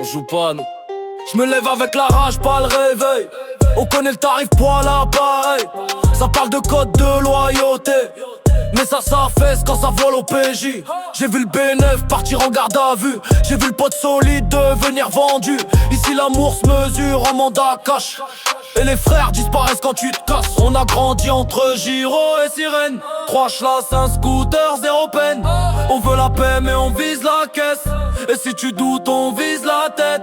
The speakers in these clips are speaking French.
On joue pas nous. J'me lève avec la rage, pas le réveil. On connaît le tarif poil à l'appareil. Ça parle de code de loyauté, mais ça s'affaisse quand ça vole au PJ. J'ai vu le bénéf partir en garde à vue. J'ai vu le pote solide devenir vendu. Ici l'amour se mesure en mandat cash. Et les frères disparaissent quand tu te casses. On a grandi entre Giro et Sirène. 3 chlasses, un scooter, 0 peine. On veut la paix mais on vise la caisse. Et si tu doutes on vise la tête.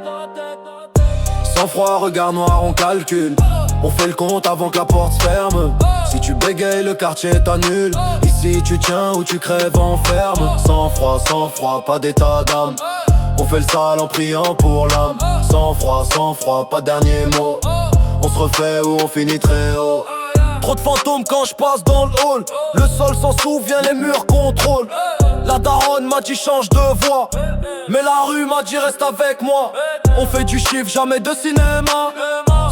Sans froid, regard noir, on calcule. On fait le compte avant que la porte se ferme. Si tu bégayes, le quartier t'annule. Ici tu tiens ou tu crèves en ferme. Sans froid, pas d'état d'âme. On fait le sale en priant pour l'âme. Sans froid, pas dernier mot. On se refait ou on finit très haut. Trop de fantômes quand je passe dans le hall. Le sol s'en souvient, les murs contrôlent. La daronne m'a dit change de voix, mais la rue m'a dit reste avec moi. On fait du chiffre, jamais de cinéma.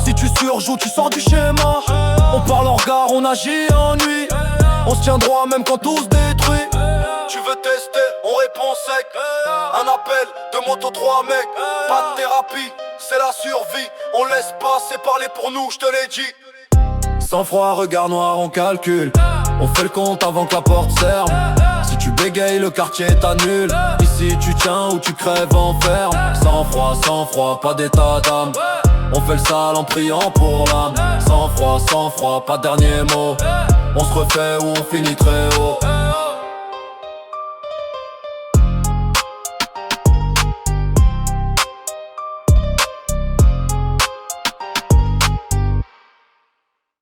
Si tu surjoues, tu sors du schéma. On parle en regard, on agit en nuit. On se tient droit même quand tout se détruit. Tu veux tester, on répond sec. Un appel, 2 motos, 3 mecs. Pas de thérapie, c'est la survie. On laisse passer parler pour nous, je te l'ai dit. Sans froid, regard noir, on calcule. On fait le compte avant que la porte ferme. Si tu bégayes, le quartier t'annule. Ici tu tiens ou tu crèves en ferme. Sans froid, pas d'état d'âme. On fait le sale en priant pour l'âme. Sans froid, pas dernier mot. On se refait ou on finit très haut.